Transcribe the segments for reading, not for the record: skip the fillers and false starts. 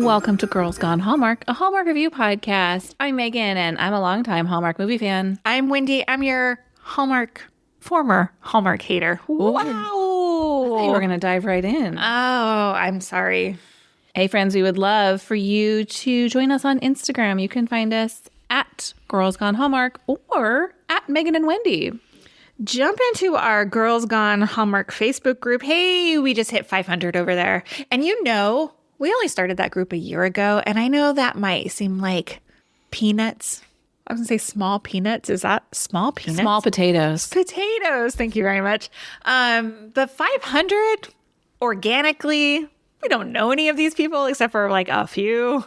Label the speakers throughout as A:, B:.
A: Welcome to Girls Gone Hallmark, a Hallmark review podcast. I'm Megan, and I'm a longtime Hallmark movie fan.
B: I'm Wendy. I'm your former Hallmark hater. Wow.
A: I thought you were going to dive right in.
B: Oh, I'm sorry.
A: Hey, friends, we would love for you to join us on Instagram. You can find us at Girls Gone Hallmark or at Megan and Wendy.
B: Jump into our Girls Gone Hallmark Facebook group. Hey, we just hit 500 over there. And we only started that group a year ago, and I know that might seem like peanuts. I was going to say small peanuts. Is that small peanuts?
A: Small potatoes.
B: Potatoes. Thank you very much. The 500 organically, we don't know any of these people except for like a few.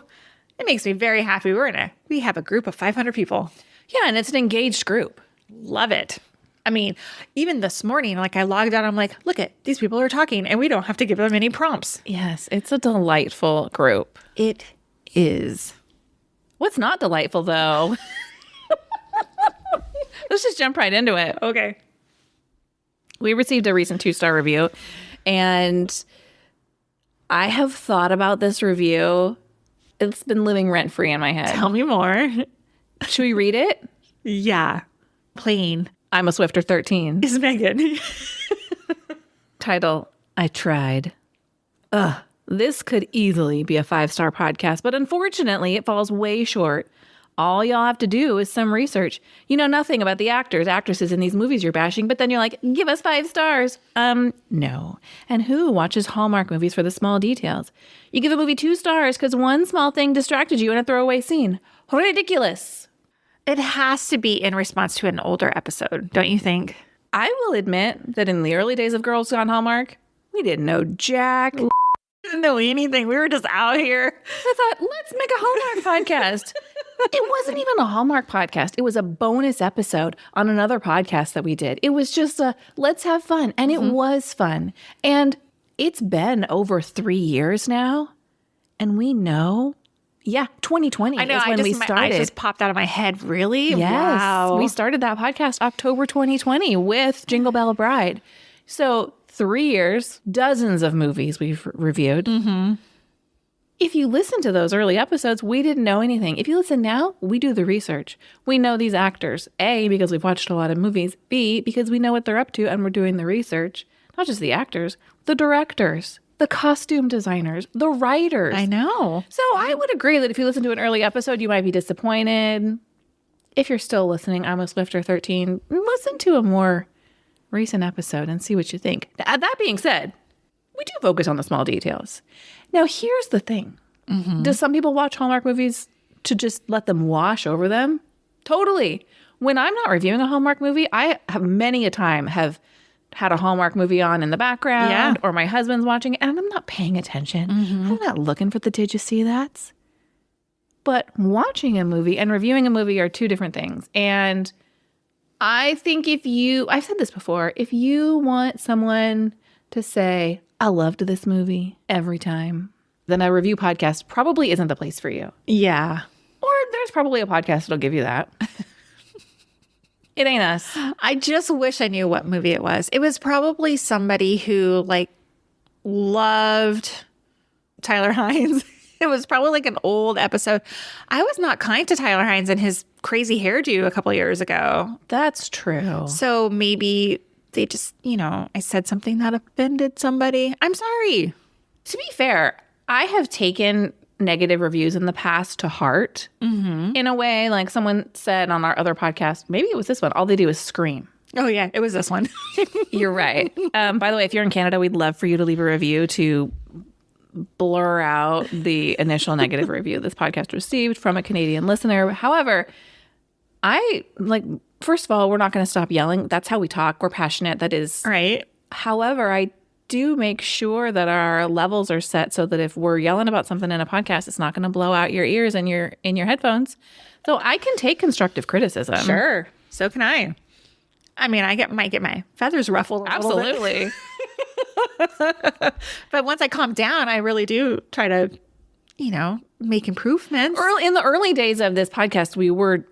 B: It makes me very happy. We have a group of 500 people.
A: Yeah, and it's an engaged group.
B: Love it. I mean, even this morning, I logged on, I'm like, look these people are talking and we don't have to give them any prompts.
A: Yes, it's a delightful group.
B: It is.
A: What's not delightful, though? Let's just jump right into it.
B: Okay.
A: We received a recent 2-star review, and I have thought about this review. It's been living rent-free in my head.
B: Tell me more.
A: Should we read it?
B: Yeah. Plain.
A: I'm a Swifter 13.
B: Is Megan.
A: Title, I tried. This could easily be a 5-star podcast, but unfortunately it falls way short. All y'all have to do is some research. You know nothing about the actors, actresses in these movies you're bashing, but then you're like, give us 5 stars. No. And who watches Hallmark movies for the small details? You give a movie 2 stars because one small thing distracted you in a throwaway scene. Ridiculous.
B: It has to be in response to an older episode, don't you think?
A: I will admit that in the early days of Girls Gone Hallmark, we didn't know jack.
B: Didn't know anything. We were just out here.
A: I thought, let's make a Hallmark podcast. It wasn't even a Hallmark podcast. It was a bonus episode on another podcast that we did. It was just let's have fun. And it was fun. And it's been over 3 years now. And we know, 2020
B: I know,
A: is when we started.
B: I just popped out of my head. Really?
A: Yes.
B: Wow.
A: We started that podcast October 2020 with Jingle Bell Bride. So 3 years, dozens of movies we've reviewed. Mm-hmm. If you listen to those early episodes, we didn't know anything. If you listen now, we do the research. We know these actors. A, because we've watched a lot of movies. B, because we know what they're up to and we're doing the research. Not just the actors, the directors, the costume designers, the writers.
B: I know.
A: So I would agree that if you listen to an early episode, you might be disappointed. If you're still listening, I'm a Swifter 13, listen to a more recent episode and see what you think. That being said, we do focus on the small details. Now, here's the thing. Mm-hmm. Do some people watch Hallmark movies to just let them wash over them? Totally. When I'm not reviewing a Hallmark movie, I have many a time have had a Hallmark movie on in the background or my husband's watching it, and I'm not paying attention. Mm-hmm. I'm not looking for the did you see that's. But watching a movie and reviewing a movie are two different things. And I think I've said this before, if you want someone to say, I loved this movie every time, then a review podcast probably isn't the place for you.
B: Yeah.
A: Or there's probably a podcast that'll give you that. It ain't us.
B: I just wish I knew what movie it was. It was probably somebody who loved Tyler Hynes. It was probably an old episode. I was not kind to Tyler Hynes and his crazy hairdo a couple years ago.
A: That's true.
B: So maybe they just, I said something that offended somebody. I'm sorry.
A: To be fair, I have taken negative reviews in the past to heart. Mm-hmm. In a way, like someone said on our other podcast, maybe it was this one, all they do is scream.
B: Oh, yeah, it was this one.
A: You're right. By the way, if you're in Canada, we'd love for you to leave a review to blur out the initial negative review this podcast received from a Canadian listener. However, first of all, we're not going to stop yelling. That's how we talk. We're passionate. That is
B: right.
A: However, I do make sure that our levels are set so that if we're yelling about something in a podcast, it's not going to blow out your ears and in your headphones. So I can take constructive criticism.
B: Sure. So can I. I mean, might get my feathers ruffled a little bit.
A: Absolutely.
B: But once I calm down, I really do try to, make improvements.
A: In the early days of this podcast, we were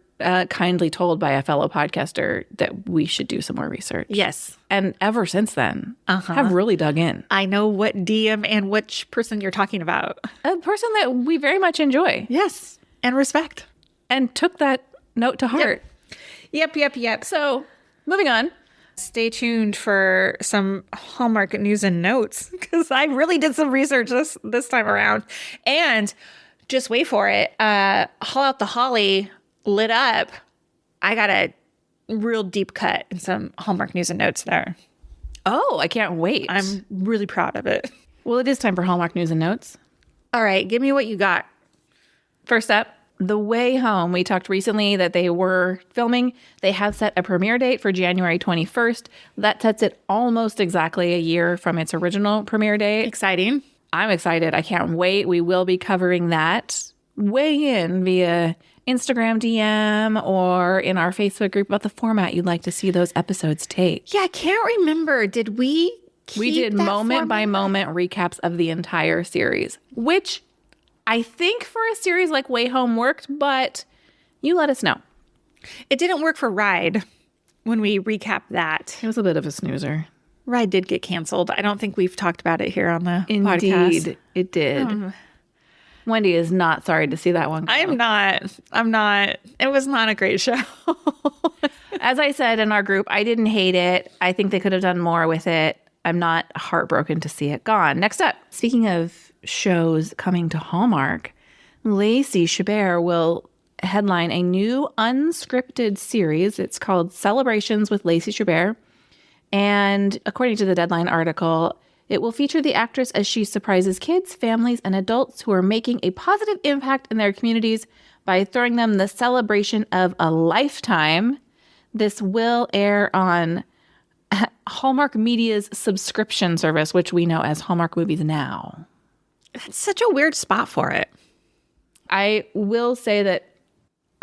A: kindly told by a fellow podcaster that we should do some more research.
B: Yes.
A: And ever since then, have really dug in.
B: I know what DM and which person you're talking about.
A: A person that we very much enjoy.
B: Yes. And respect.
A: And took that note to heart.
B: Yep.
A: So, moving on.
B: Stay tuned for some Hallmark news and notes because I really did some research this time around. And just wait for it. Haul Out the Holly lit up. I got a real deep cut in some Hallmark news and notes there.
A: Oh, I can't wait.
B: I'm really proud of it.
A: Well, it is time for Hallmark news and notes.
B: All right, give me what you got.
A: First up, The Way Home. We talked recently that they were filming. They have set a premiere date for January 21st. That sets it almost exactly a year from its original premiere date.
B: Exciting.
A: I'm excited. I can't wait. We will be covering that. Weigh in via Instagram DM or in our Facebook group about the format you'd like to see those episodes take.
B: Yeah, I can't remember. Did we
A: We did moment by moment recaps of the entire series, which I think for a series like Way Home worked, but you let us know.
B: It didn't work for Ride when we recapped that.
A: It was a bit of a snoozer.
B: Ride did get canceled. I don't think we've talked about it here on the podcast.
A: Indeed, it did. Wendy is not sorry to see that one go.
B: I'm not. It was not a great show.
A: As I said in our group, I didn't hate it. I think they could have done more with it. I'm not heartbroken to see it gone. Next up, speaking of shows coming to Hallmark, Lacey Chabert will headline a new unscripted series. It's called Celebrations with Lacey Chabert. And according to the Deadline article, it will feature the actress as she surprises kids, families, and adults who are making a positive impact in their communities by throwing them the celebration of a lifetime. This will air on Hallmark Media's subscription service, which we know as Hallmark Movies Now.
B: That's such a weird spot for it.
A: I will say that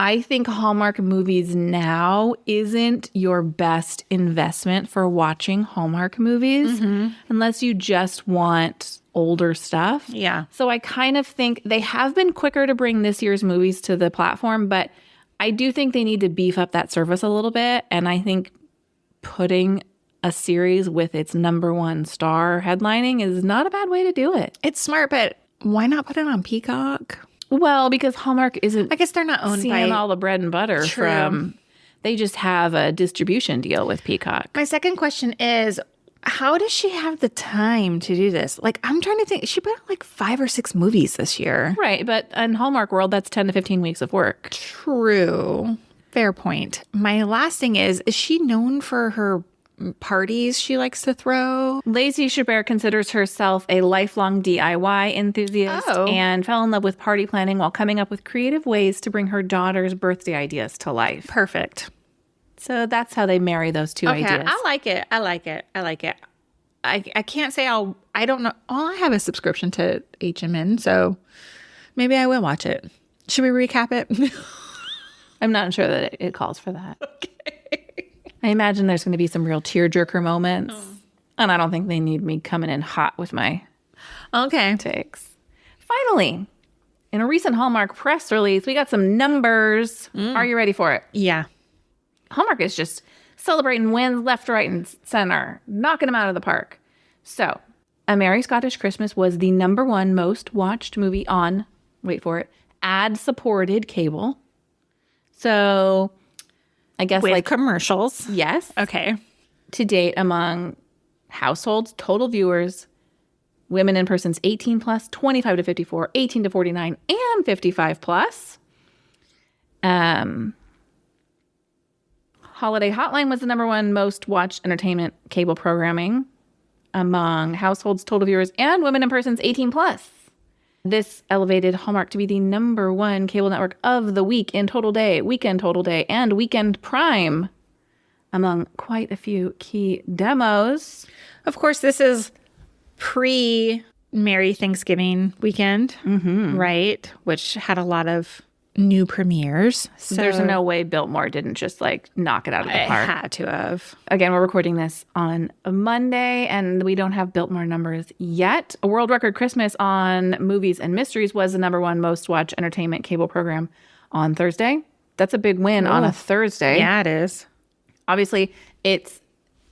A: I think Hallmark Movies Now isn't your best investment for watching Hallmark movies unless you just want older stuff.
B: Yeah.
A: So I kind of think they have been quicker to bring this year's movies to the platform, but I do think they need to beef up that service a little bit. And I think putting a series with its #1 star headlining is not a bad way to do it.
B: It's smart, but why not put it on Peacock?
A: Well, because Hallmark isn't
B: I guess they're not owned
A: seeing
B: by
A: all the bread and butter
B: True.
A: from. They just have a distribution deal with Peacock.
B: My second question is, how does she have the time to do this? Like, I'm trying to think. She put out like 5 or 6 movies this year.
A: Right, but in Hallmark world, that's 10 to 15 weeks of work.
B: True. Fair point. My last thing is she known for her parties she likes to throw?
A: Lacey Chabert considers herself a lifelong DIY enthusiast and fell in love with party planning while coming up with creative ways to bring her daughter's birthday ideas to life.
B: Perfect.
A: So that's how they marry those two ideas.
B: I like it. I can't say I don't know. All I have a subscription to HMN, so maybe I will watch it. Should we recap it?
A: I'm not sure that it calls for that. Okay. I imagine there's going to be some real tearjerker moments. And I don't think they need me coming in hot with my takes. Finally, in a recent Hallmark press release, we got some numbers. Are you ready for it?
B: Yeah.
A: Hallmark is just celebrating wins left, right, and center, knocking them out of the park. So, A Merry Scottish Christmas was the #1 most watched movie on, wait for it, ad-supported cable. So, I guess
B: With
A: like
B: commercials.
A: yes.
B: Okay.
A: To date, among households, total viewers, women and persons 18 plus, 25 to 54, 18 to 49, and 55 plus. Holiday Hotline was the #1 most watched entertainment cable programming among households, total viewers, and women and persons 18 plus. This elevated Hallmark to be the #1 cable network of the week in total day, weekend total day, and weekend prime among quite a few key demos.
B: Of course, this is pre-Merry Thanksgiving weekend, right? Which had a lot of new premieres. So
A: There's no way Biltmore didn't just like knock it out of the
B: I
A: park.
B: had to have.
A: Again, we're recording this on a Monday, and we don't have Biltmore numbers yet. A world record Christmas on Movies and Mysteries was the #1 most watched entertainment cable program on Thursday. That's a big win on a Thursday.
B: Yeah, it is.
A: Obviously, it's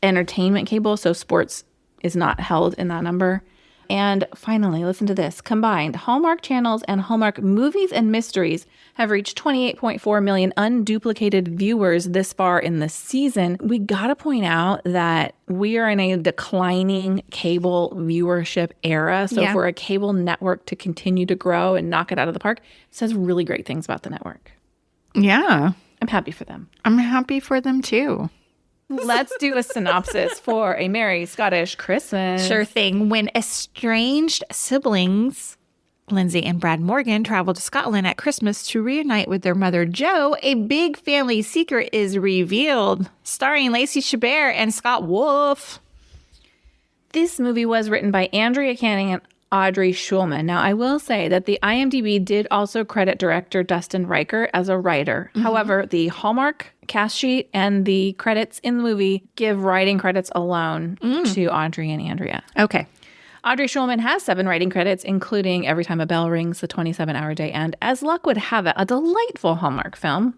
A: entertainment cable, so sports is not held in that number. And finally, listen to this. Combined, Hallmark channels and Hallmark movies and mysteries have reached 28.4 million unduplicated viewers this far in the season. We gotta point out that we are in a declining cable viewership era. So for a cable network to continue to grow and knock it out of the park, it says really great things about the network.
B: Yeah.
A: I'm happy for them.
B: I'm happy for them too.
A: Let's do a synopsis for A Merry Scottish Christmas.
B: Sure thing. When estranged siblings, Lindsay and Brad Morgan, travel to Scotland at Christmas to reunite with their mother, Jo, a big family secret is revealed. Starring Lacey Chabert and Scott Wolf.
A: This movie was written by Andrea Canning and Audrey Shulman. Now, I will say that the IMDb did also credit director Dustin Riker as a writer. However, the Hallmark cast sheet and the credits in the movie give writing credits alone to Audrey and Andrea.
B: Okay.
A: Audrey Shulman has 7 writing credits, including Every Time a Bell Rings, The 27-Hour Day, and As Luck Would Have It, a delightful Hallmark film.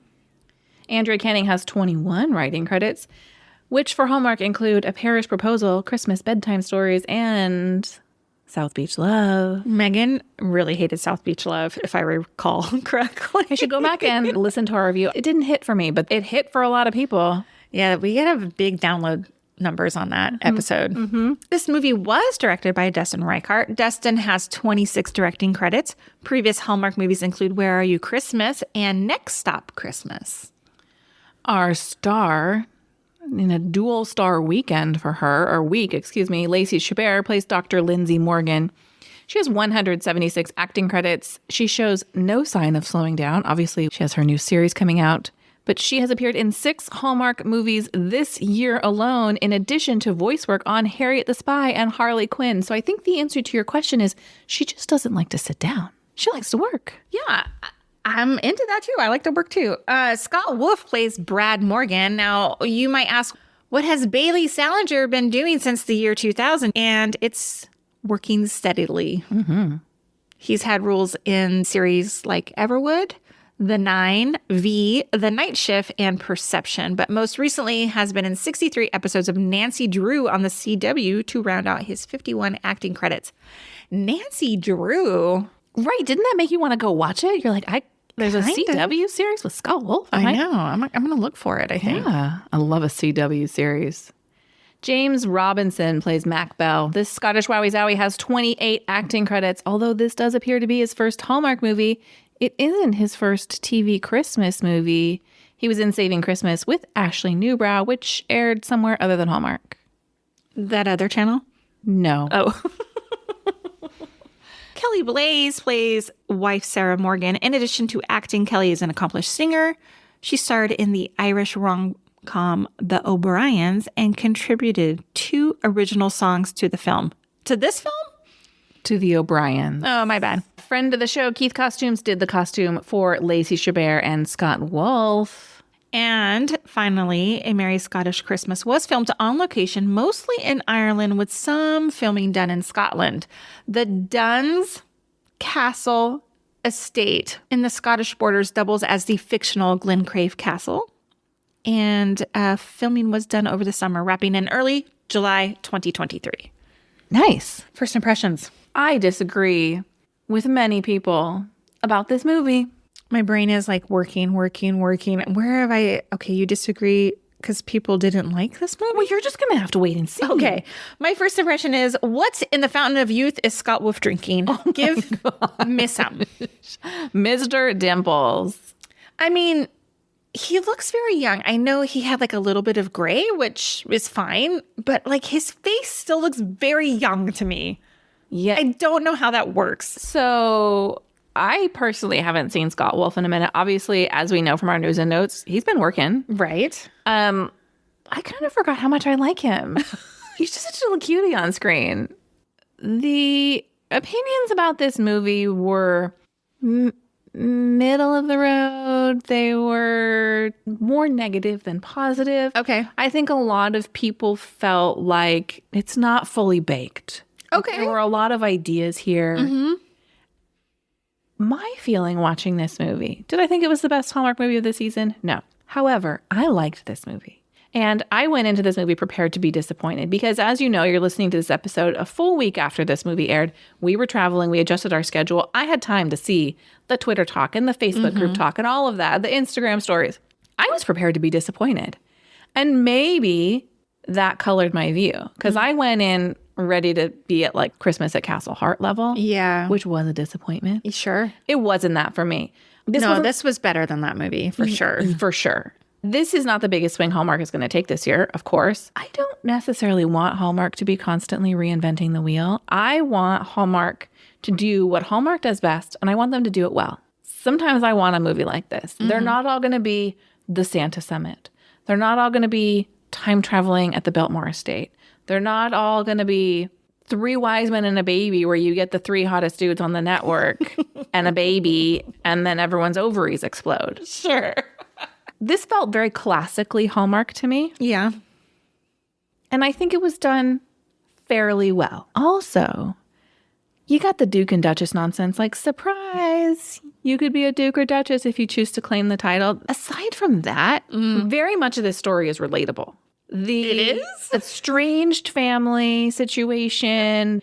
A: Andrea Canning has 21 writing credits, which for Hallmark include A Parish Proposal, Christmas Bedtime Stories, and South Beach Love.
B: Megan really hated South Beach Love, if I recall correctly.
A: I should go back and listen to our review. It didn't hit for me, but it hit for a lot of people.
B: Yeah, we have big download numbers on that episode. This movie was directed by Dustin Reichart. Dustin has 26 directing credits. Previous Hallmark movies include Where Are You Christmas and Next Stop Christmas.
A: Our star, in a dual star weekend for her, or week, excuse me, Lacey Chabert plays Dr. Lindsay Morgan. She has 176 acting credits. She shows no sign of slowing down. Obviously, she has her new series coming out. But she has appeared in 6 Hallmark movies this year alone, in addition to voice work on Harriet the Spy and Harley Quinn. So I think the answer to your question is she just doesn't like to sit down. She likes to work.
B: Yeah, I'm into that too. I like to work too. Scott Wolf plays Brad Morgan. Now, you might ask, what has Bailey Salinger been doing since the year 2000? And it's working steadily. He's had roles in series like Everwood, The Nine, V, The Night Shift, and Perception, but most recently has been in 63 episodes of Nancy Drew on the CW to round out his 51 acting credits. Nancy Drew.
A: Right. Didn't that make you want to go watch it? You're like, there's a
B: Kinda.
A: CW series with Scott Wolf.
B: I know. I'm going to look for it, I think.
A: Yeah. I love a CW series. James Robinson plays Mac Bell. This Scottish Wowie Zowie has 28 acting credits. Although this does appear to be his first Hallmark movie, it isn't his first TV Christmas movie. He was in Saving Christmas with Ashley Newbrow, which aired somewhere other than Hallmark.
B: That other channel?
A: No.
B: Oh. Kelly Blaze plays wife Sarah Morgan. In addition to acting, Kelly is an accomplished singer. She starred in the Irish rom-com The O'Briens and contributed 2 original songs to the film. To this film?
A: To the O'Briens.
B: Oh, my bad.
A: Friend of the show, Keith Costumes, did the costume for Lacey Chabert and Scott Wolf.
B: And finally, A Merry Scottish Christmas was filmed on location, mostly in Ireland, with some filming done in Scotland. The Duns Castle estate in the Scottish borders doubles as the fictional Glencrave Castle. And filming was done over the summer, wrapping in early July 2023.
A: Nice.
B: First impressions.
A: I disagree with many people about this movie.
B: My brain is like working. Where have I... Okay, you disagree because people didn't like this movie?
A: Well, you're just going to have to wait and see.
B: Okay. My first impression is, what's in the Fountain of Youth is Scott Wolf drinking? Give me some.
A: Mr. Dimples.
B: I mean, he looks very young. I know he had like a little bit of gray, which is fine, but like his face still looks very young to me.
A: Yeah.
B: I don't know how that works.
A: So I personally haven't seen Scott Wolf in a minute. Obviously, as we know from our news and notes, he's been working.
B: Right.
A: I kind of forgot how much I like him. He's just such a little cutie on screen. The opinions about this movie were middle of the road. They were more negative than positive.
B: Okay.
A: I think a lot of people felt like it's not fully baked.
B: Okay.
A: There were a lot of ideas here. My feeling watching this movie, did I think it was the best Hallmark movie of the season? No. However, I liked this movie. And I went into this movie prepared to be disappointed because, as you know, you're listening to this episode a full week after this movie aired. We were traveling. We adjusted our schedule. I had time to see the Twitter talk and the Facebook group talk and all of that, the Instagram stories. I was prepared to be disappointed. And maybe that colored my view because I went in ready to be at like Christmas at Castle Heart level.
B: Yeah.
A: Which was a disappointment.
B: You sure?
A: It wasn't that for me.
B: This was better than that movie, for sure.
A: For sure. This is not the biggest swing Hallmark is going to take this year, of course. I don't necessarily want Hallmark to be constantly reinventing the wheel. I want Hallmark to do what Hallmark does best, and I want them to do it well. Sometimes I want a movie like this. They're not all going to be the Santa Summit. They're not all going to be time traveling at the Biltmore Estate. They're not all going to be Three Wise Men and a Baby where you get the three hottest dudes on the network and a baby and then everyone's ovaries explode.
B: Sure.
A: This felt very classically Hallmark to me.
B: Yeah.
A: And I think it was done fairly well. Also, you got the Duke and Duchess nonsense, like, surprise, you could be a Duke or Duchess if you choose to claim the title. Aside from that, very much of this story is relatable.
B: It is?
A: Estranged family situation.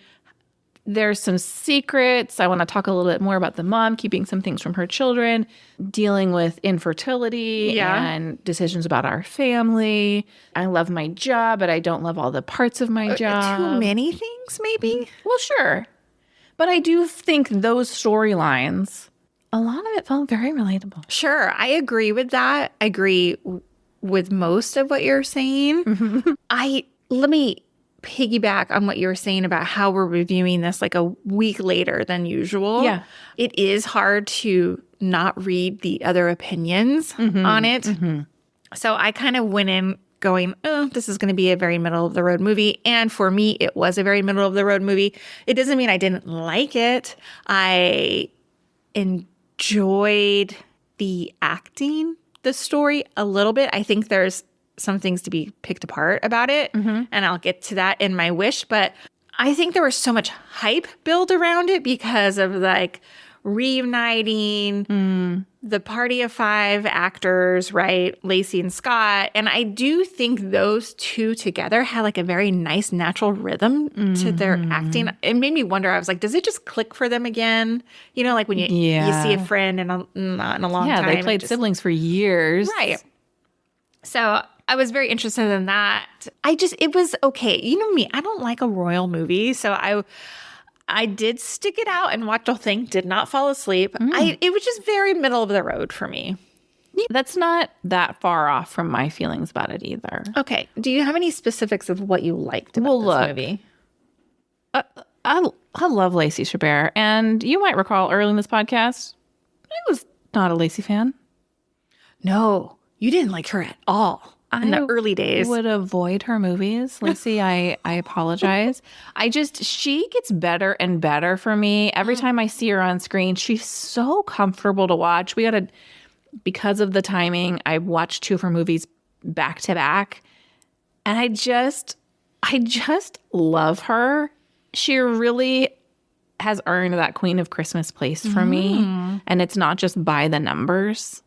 A: There's some secrets. I want to talk a little bit more about the mom keeping some things from her children, dealing with infertility and decisions about our family. I love my job, but I don't love all the parts of my job.
B: Too many things, maybe?
A: Well, sure. But I do think those storylines, a lot of it felt very relatable.
B: Sure. I agree with that. I agree with most of what you're saying. Let me piggyback on what you were saying about how we're reviewing this like a week later than usual.
A: Yeah.
B: It is hard to not read the other opinions on it. So I kind of went in going, oh, this is going to be a very middle of the road movie. And for me, it was a very middle of the road movie. It doesn't mean I didn't like it. I enjoyed the acting, the story a little bit. I think there's some things to be picked apart about it. And I'll get to that in my wish. But I think there was so much hype built around it because of like reuniting the party of five actors, right? Lacey and Scott. And I do think those two together had like a very nice natural rhythm to their acting. It made me wonder, I was like, does it just click for them again? You know, like when you see a friend in a long time.
A: Yeah, they played siblings for years.
B: Right. So I was very interested in that. It was okay. You know me, I don't like a royal movie. So I did stick it out and watch the whole thing, did not fall asleep. It was just very middle of the road for me.
A: That's not that far off from my feelings about it either.
B: Okay. Do you have any specifics of what you liked about this movie?
A: I love Lacey Chabert. And you might recall early in this podcast, I was not a Lacey fan.
B: No, you didn't like her at all. In the early days.
A: I would avoid her movies. Lacey, I apologize. She gets better and better for me. Every time I see her on screen, she's so comfortable to watch. Because of the timing, I watched two of her movies back to back. And I just love her. She really has earned that Queen of Christmas place for me. And it's not just by the numbers.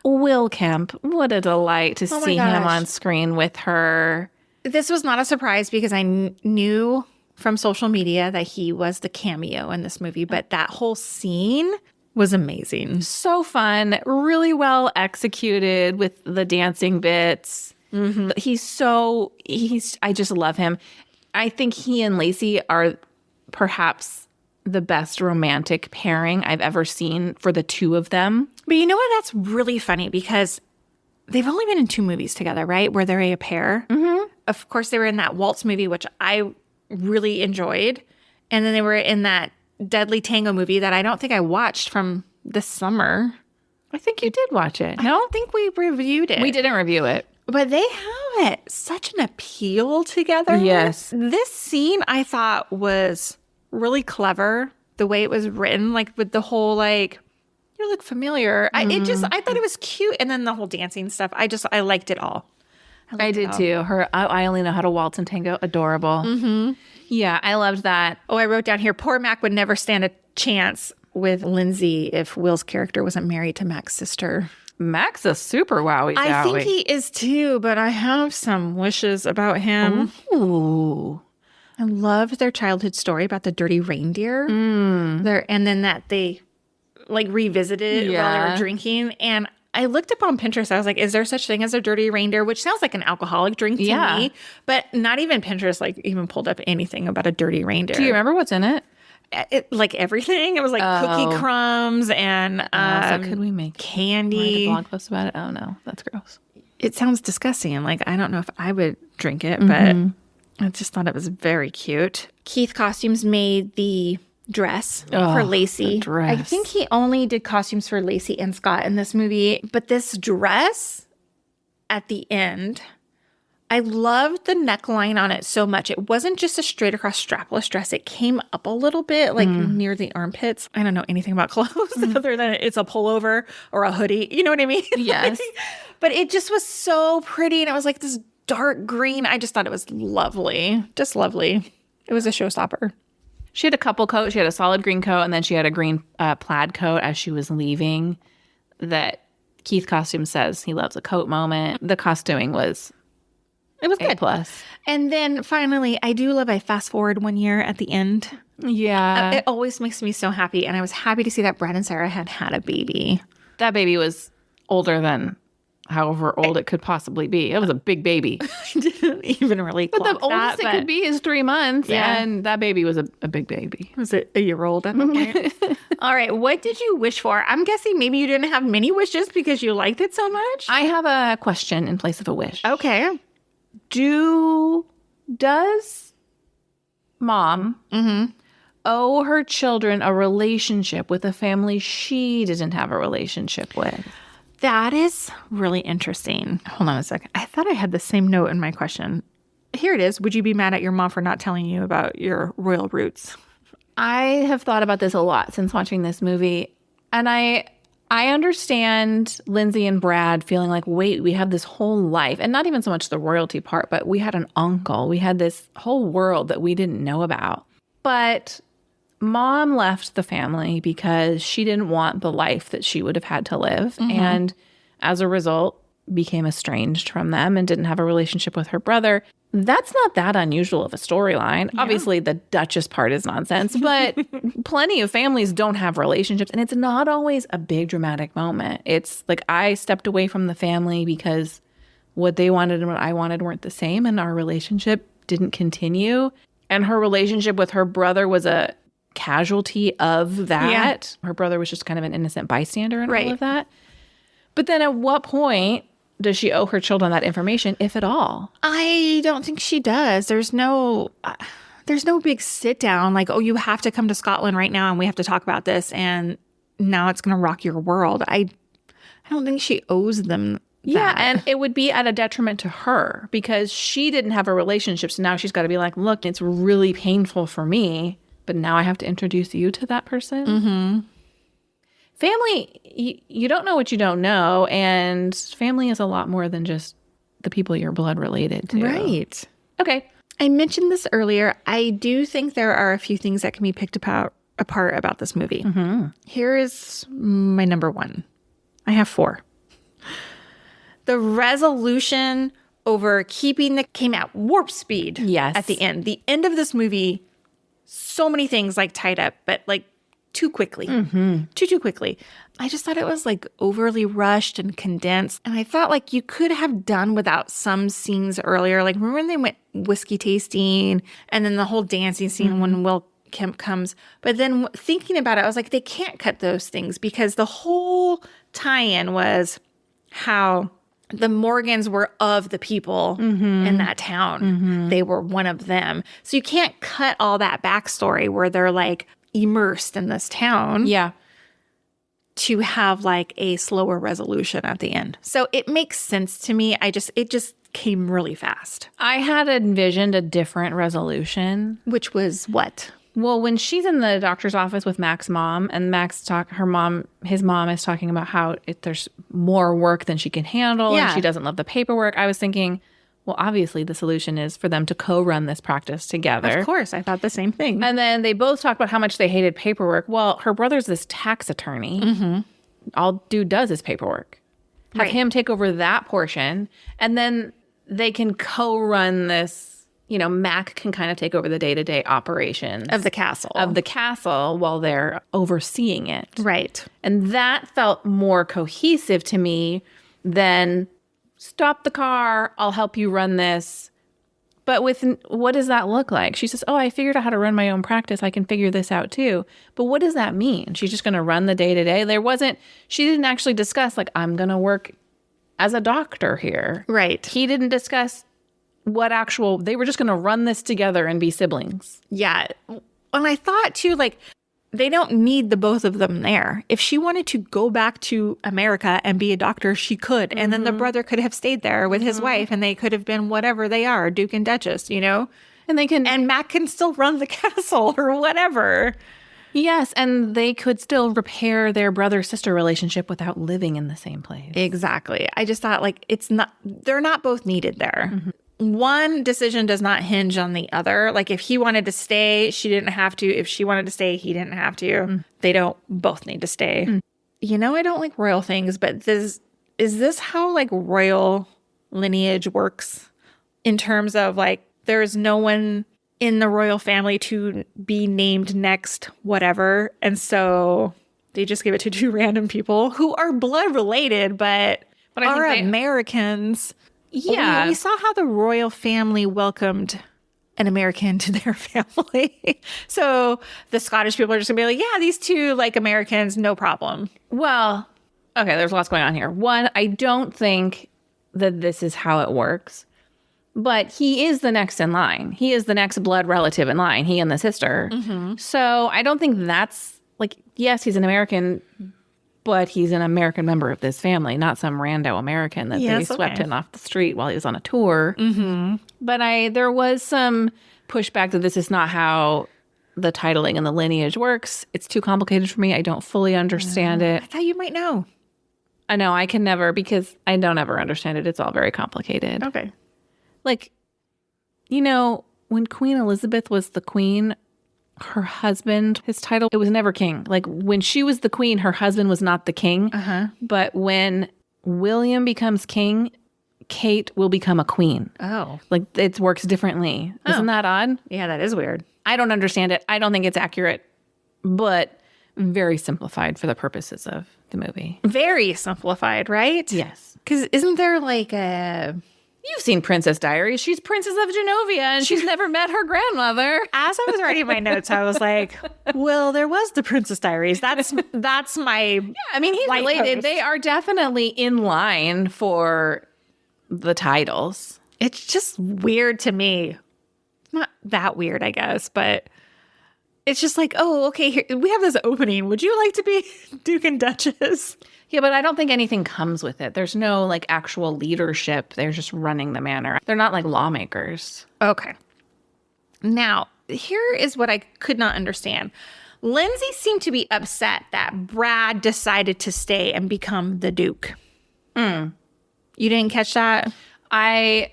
A: Will Kemp, what a delight to see him on screen with her.
B: This was not a surprise because I knew from social media that he was the cameo in this movie, but that whole scene was amazing.
A: So fun, really well executed with the dancing bits. I just love him. I think he and Lacey are perhaps the best romantic pairing I've ever seen for the two of them.
B: But you know what? That's really funny because they've only been in two movies together, right? Where they're a pair. Of course, they were in that Waltz movie, which I really enjoyed. And then they were in that Deadly Tango movie that I don't think I watched from this summer.
A: I think you did watch it.
B: I don't think we reviewed it.
A: We didn't review it.
B: But they have it. Such an appeal together.
A: Yes.
B: This scene I thought was really clever. The way it was written, like with the whole like, you look familiar. I thought it was cute. And then the whole dancing stuff. I liked it all.
A: I did too. I only know how to waltz and tango. Adorable. Yeah, I loved that.
B: Oh, I wrote down here, poor Mac would never stand a chance with Lindsay if Will's character wasn't married to Mac's sister.
A: Mac's a super wowie.
B: I think he is too, but I have some wishes about him.
A: Ooh.
B: I loved their childhood story about the dirty reindeer. And then that they like revisited while they were drinking. And I looked up on Pinterest. I was like, is there such thing as a dirty reindeer? Which sounds like an alcoholic drink to me. But not even Pinterest like even pulled up anything about a dirty reindeer.
A: Do you remember what's in it?
B: Like everything. It was like cookie crumbs and
A: so could we make
B: candy.
A: Write a blog post about it? Oh no, that's gross.
B: It sounds disgusting. Like I don't know if I would drink it, but I just thought it was very cute. Keith Costumes made the dress for Lacey. I think he only did costumes for Lacey and Scott in this movie, but this dress at the end, I loved the neckline on it so much. It wasn't just a straight across strapless dress. It came up a little bit, like near the armpits. I don't know anything about clothes other than it's a pullover or a hoodie. You know what I mean?
A: Yes.
B: But it just was so pretty. And it was like this dark green. I just thought it was lovely. Just lovely. It was a showstopper.
A: She had a couple coats. She had a solid green coat, and then she had a green plaid coat as she was leaving that Keith Costume says he loves a coat moment. The costuming was...
B: It was
A: A+.
B: good. And then finally, I fast forward 1 year at the end.
A: Yeah.
B: It always makes me so happy. And I was happy to see that Brad and Sarah had a baby.
A: That baby was older than however old it could possibly be. It was a big baby.
B: I didn't even really
A: But the
B: clock
A: oldest
B: that,
A: it could be is 3 months.
B: Yeah.
A: And that baby was a big baby.
B: Was it a year old at that point? All right. What did you wish for? I'm guessing maybe you didn't have many wishes because you liked it so much.
A: I have a question in place of a wish.
B: Okay.
A: Does mom owe her children a relationship with a family she didn't have a relationship with?
B: That is really interesting. Hold on a second. I thought I had the same note in my question. Here it is. Would you be mad at your mom for not telling you about your royal roots?
A: I have thought about this a lot since watching this movie. And I understand Lindsay and Brad feeling like, wait, we have this whole life. And not even so much the royalty part, but we had an uncle. We had this whole world that we didn't know about. But mom left the family because she didn't want the life that she would have had to live. And as a result, became estranged from them and didn't have a relationship with her brother. That's not that unusual of a storyline. Yeah. Obviously, the Duchess part is nonsense, but plenty of families don't have relationships. And it's not always a big dramatic moment. It's like I stepped away from the family because what they wanted and what I wanted weren't the same. And our relationship didn't continue. And her relationship with her brother was a casualty of that. Yeah. Her brother was just kind of an innocent bystander in all of that. But then at what point does she owe her children that information, if at all?
B: I don't think she does. There's no big sit down like, oh, you have to come to Scotland right now and we have to talk about this and now it's going to rock your world. I don't think she owes them that.
A: Yeah, and it would be at a detriment to her because she didn't have a relationship. So now she's got to be like, look, it's really painful for me, but now I have to introduce you to that person. Mm-hmm. Family, you don't know what you don't know, and family is a lot more than just the people you're blood related to.
B: Right.
A: Okay.
B: I mentioned this earlier. I do think there are a few things that can be picked apart about this movie. Mm-hmm. Here is my number one. I have 4. The resolution over keeping came at warp speed.
A: Yes.
B: At the end. The end of this movie, so many things like tied up, but like too quickly. Mm-hmm. Too quickly. I just thought it was like overly rushed and condensed. And I thought like you could have done without some scenes earlier. Like remember when they went whiskey tasting and then the whole dancing scene when Will Kemp comes. But then thinking about it, I was like, they can't cut those things because the whole tie-in was how the Morgans were of the people in that town. Mm-hmm. They were one of them. So you can't cut all that backstory where they're like immersed in this town.
A: Yeah.
B: To have like a slower resolution at the end. So it makes sense to me. It just came really fast.
A: I had envisioned a different resolution.
B: Which was what?
A: Well, when she's in the doctor's office with Mac's mom and his mom is talking about how there's more work than she can handle and she doesn't love the paperwork. I was thinking, well, obviously the solution is for them to co-run this practice together.
B: Of course. I thought the same thing.
A: And then they both talked about how much they hated paperwork. Well, her brother's this tax attorney. Mm-hmm. All dude does is paperwork. Have him take over that portion, and then they can co-run this. You know, Mac can kind of take over the day-to-day operations
B: Of the castle.
A: While they're overseeing it.
B: Right.
A: And that felt more cohesive to me than stop the car, I'll help you run this. But what does that look like? She says, oh, I figured out how to run my own practice. I can figure this out too. But what does that mean? She's just going to run the day-to-day? She didn't actually discuss, like, I'm going to work as a doctor here.
B: Right.
A: He didn't discuss they were just going to run this together and be siblings.
B: Yeah. And I thought too, like, they don't need the both of them there. If she wanted to go back to America and be a doctor, she could. And then the brother could have stayed there with his wife, and they could have been whatever they are, Duke and Duchess, you know? And Mac can still run the castle or whatever.
A: Yes, and they could still repair their brother-sister relationship without living in the same place.
B: Exactly. I just thought, like, they're not both needed there. Mm-hmm. One decision does not hinge on the other. Like, if he wanted to stay, she didn't have to. If she wanted to stay, he didn't have to. Mm. They don't both need to stay. Mm. You know, I don't like royal things, but is this how, like, royal lineage works? In terms of, like, there's no one in the royal family to be named next whatever. And so they just give it to two random people who are blood related, but are Americans. Yeah. We saw how the royal family welcomed an American to their family. So the Scottish people are just going to be like, yeah, these two, like, Americans, no problem.
A: Well, okay, there's lots going on here. One, I don't think that this is how it works. But he is the next in line. He is the next blood relative in line, he and the sister. Mm-hmm. So I don't think that's, like, yes, he's an American, but he's an American member of this family, not some rando American that they swept in off the street while he was on a tour. Mm-hmm. But there was some pushback that this is not how the titling and the lineage works. It's too complicated for me. I don't fully understand it.
B: I thought you might know.
A: I know, I can never, because I don't ever understand it. It's all very complicated.
B: Okay.
A: Like, you know, when Queen Elizabeth was the queen, her husband, his title, it was never king. Like, when she was the queen, her husband was not the king. Uh-huh. But when William becomes king, Kate will become a queen.
B: Oh.
A: Like, it works differently. Oh. Isn't that odd?
B: Yeah, that is weird.
A: I don't understand it. I don't think it's accurate, but very simplified for the purposes of the movie.
B: Very simplified, right?
A: Yes.
B: Because isn't there, like, a...
A: You've seen Princess Diaries. She's Princess of Genovia, and she's never met her grandmother.
B: As I was writing my notes, I was like, well, there was the Princess Diaries. That's my... Yeah,
A: I mean, he's related. They are definitely in line for the titles.
B: It's just weird to me. Not that weird, I guess, but it's just like, oh, okay, here, we have this opening. Would you like to be Duke and Duchess?
A: Yeah, but I don't think anything comes with it. There's no, like, actual leadership. They're just running the manor. They're not like lawmakers.
B: Okay. Now, here is what I could not understand. Lindsay seemed to be upset that Brad decided to stay and become the Duke. You didn't catch that?
A: I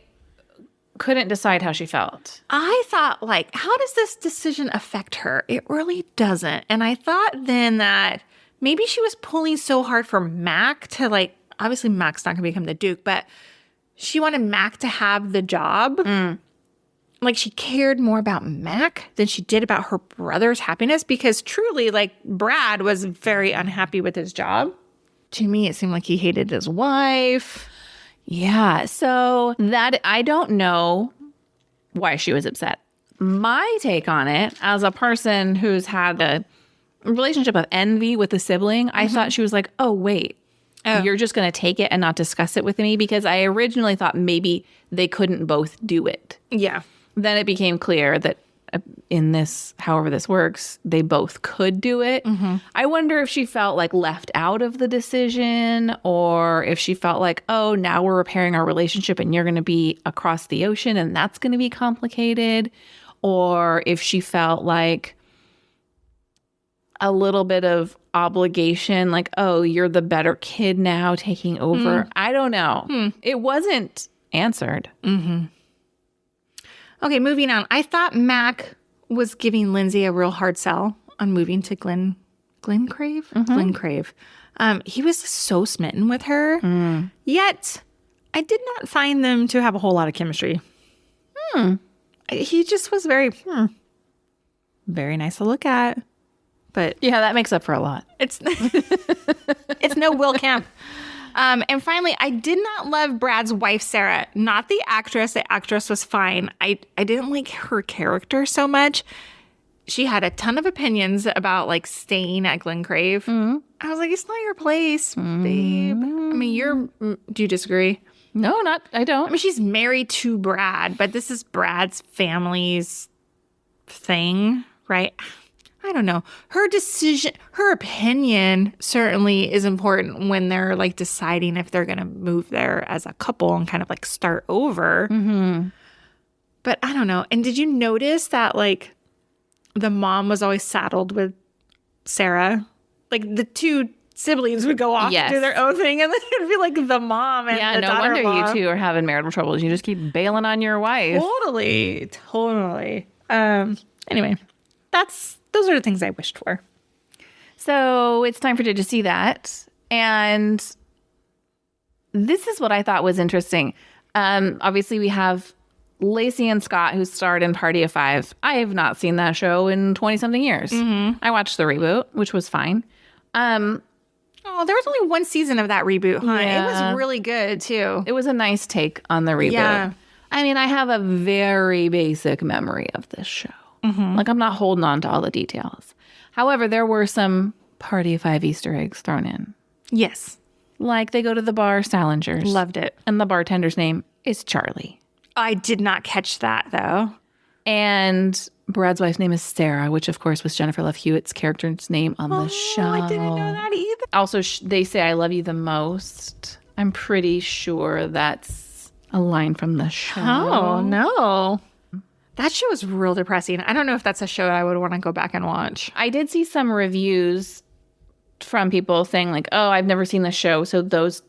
A: couldn't decide how she felt.
B: I thought, like, how does this decision affect her? It really doesn't. And I thought then that maybe she was pulling so hard for Mac to, like, obviously Mac's not going to become the Duke, but she wanted Mac to have the job. Like, she cared more about Mac than she did about her brother's happiness, because truly, like, Brad was very unhappy with his job. To me, it seemed like he hated his wife.
A: Yeah, so that, I don't know why she was upset. My take on it, as a person who's had a relationship of envy with a sibling, I thought she was like, oh, wait, you're just going to take it and not discuss it with me? Because I originally thought maybe they couldn't both do it.
B: Yeah.
A: Then it became clear that in this, however this works, they both could do it. I wonder if she felt like left out of the decision, or if she felt like, oh, now we're repairing our relationship and you're going to be across the ocean and that's going to be complicated. Or if she felt like a little bit of obligation, like, oh, you're the better kid now taking over. I don't know. It wasn't answered.
B: Okay, moving on. I thought Mac was giving Lindsay a real hard sell on moving to Glencrave. Glencrave. He was so smitten with her. Yet, I did not find them to have a whole lot of chemistry. He just was very nice to look at. But
A: Yeah, that makes up for a lot.
B: it's it's no Will Kemp. And finally, I did not love Brad's wife, Sarah. Not the actress. The actress was fine. I didn't like her character so much. She had a ton of opinions about like staying at Glencrave. I was like, it's not your place, babe. I mean, do you disagree?
A: No, I don't.
B: I mean, she's married to Brad, but this is Brad's family's thing, right? I don't know. Her decision, her opinion certainly is important when they're like deciding if they're going to move there as a couple and kind of like start over. But I don't know. And did you notice that like the mom was always saddled with Sarah? Like the two siblings would go off to do their own thing, and then it'd be like the mom and the
A: no wonder
B: daughter-in-law.
A: you two are having marital troubles. You just keep bailing on your wife.
B: Totally. Anyway, those are the things I wished for.
A: So it's time for Did You See That? And this is what I thought was interesting. Obviously, we have Lacey and Scott, who starred in Party of Five. I have not seen that show in 20-something years. I watched the reboot, which was fine.
B: Oh, there was only one season of that reboot, huh?
A: Yeah.
B: It was really good, too.
A: It was a nice take on the reboot.
B: Yeah.
A: I mean, I have a very basic memory of this show. Like, I'm not holding on to all the details. However, there were some Party of Five Easter eggs thrown in.
B: Yes.
A: Like, they go to the bar, Salinger's.
B: Loved it.
A: And the bartender's name is Charlie.
B: I did not catch that, though.
A: And Brad's wife's name is Sarah, which, of course, was Jennifer Love Hewitt's character's name on the show.
B: I didn't know that either.
A: Also, they say, I love you the most. I'm pretty sure that's a line from the show.
B: Oh, no. That show was real depressing. I don't know if that's a show I would want to go back and watch.
A: I did see some reviews from people saying, like, oh, I've never seen the show, so those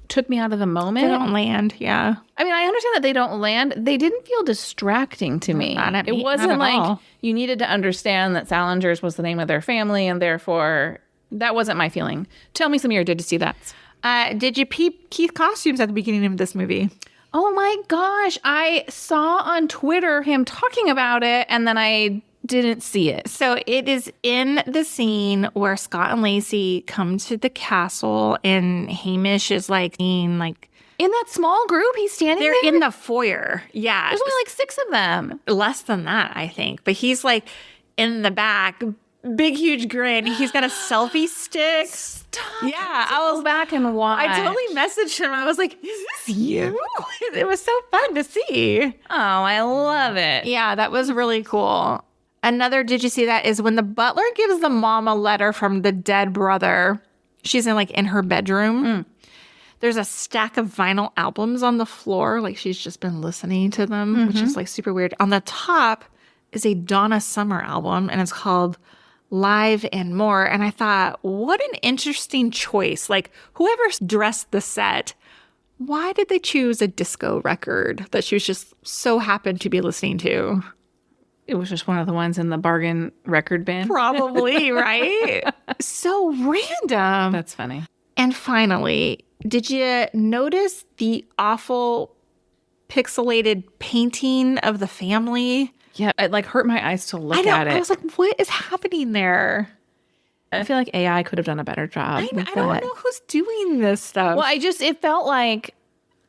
A: took me out of the moment.
B: They don't land, yeah.
A: I mean, I understand that they don't land. They didn't feel distracting to me. It wasn't like you needed to understand that Salinger's was the name of their family, and therefore, that wasn't my feeling. Tell me some of your Did You See That?
B: Did you peep Keith costumes at the beginning of this movie?
A: Oh my gosh. I saw on Twitter him talking about it, and then I didn't see it.
B: So it is in the scene where Scott and Lacey come to the castle, and Hamish is like in
A: that small group, he's standing there?
B: They're in the foyer. Yeah.
A: There's only like 6 of them.
B: Less than that, I think. But he's like in the back, big, huge grin. He's got a selfie stick.
A: Stop.
B: Yeah.
A: I was back and watch.
B: I totally messaged him. I was like, is this you? It was so fun to see.
A: Oh, I love it.
B: Yeah, that was really cool. Another Did You See That is when the butler gives the mom a letter from the dead brother. She's in her bedroom. There's a stack of vinyl albums on the floor. Like she's just been listening to them, which is like super weird. On the top is a Donna Summer album, and it's called Live and More. And I thought, what an interesting choice. Like whoever dressed the set, why did they choose a disco record that she was just so happened to be listening to?
A: It was just one of the ones in the bargain record bin.
B: Probably, right? So random.
A: That's funny.
B: And finally, did you notice the awful pixelated painting of the family?
A: Yeah, it like hurt my eyes to look at it.
B: I was like, what is happening there?
A: I feel like AI could have done a better job.
B: I don't know who's doing this stuff.
A: Well, it felt like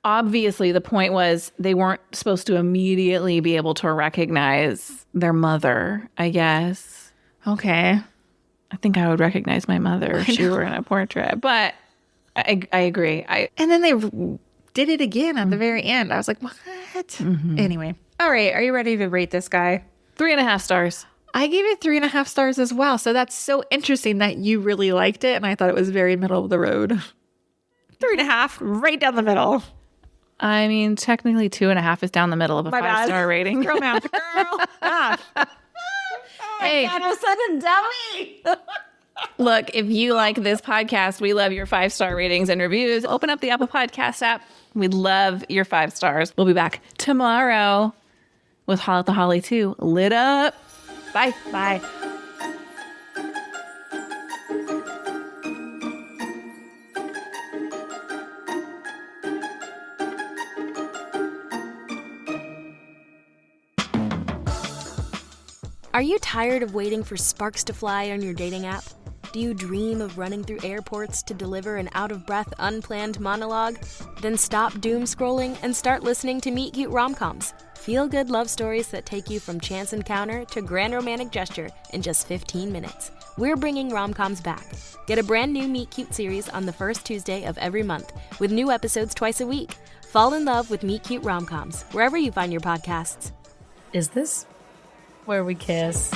A: obviously the point was they weren't supposed to immediately be able to recognize their mother, I guess.
B: Okay.
A: I think I would recognize my mother if she were in a portrait. But I agree.
B: And then they did it again at the very end. I was like, what? Anyway. All right. Are you ready to rate this guy?
A: 3.5 stars.
B: I gave it 3.5 stars as well. So that's so interesting that you really liked it. And I thought it was very middle of the road. 3.5, right down the middle.
A: I mean, technically 2.5 is down the middle of a 5-star rating.
B: Girl math, girl math.
A: Hey,
B: God, I'm such a dummy.
A: Look, if you like this podcast, we love your 5-star ratings and reviews. Open up the Apple Podcast app. We'd love your 5 stars. We'll be back tomorrow with Hall at the Holly 2. Lit up. Bye.
B: Bye.
C: Are you tired of waiting for sparks to fly on your dating app? Do you dream of running through airports to deliver an out-of-breath, unplanned monologue? Then stop doom scrolling and start listening to Meet Cute Rom-Coms. Feel-good love stories that take you from chance encounter to grand romantic gesture in just 15 minutes. We're bringing rom-coms back. Get a brand new Meet Cute series on the first Tuesday of every month, with new episodes twice a week. Fall in love with Meet Cute Rom-Coms, wherever you find your podcasts.
D: Is this where we kiss?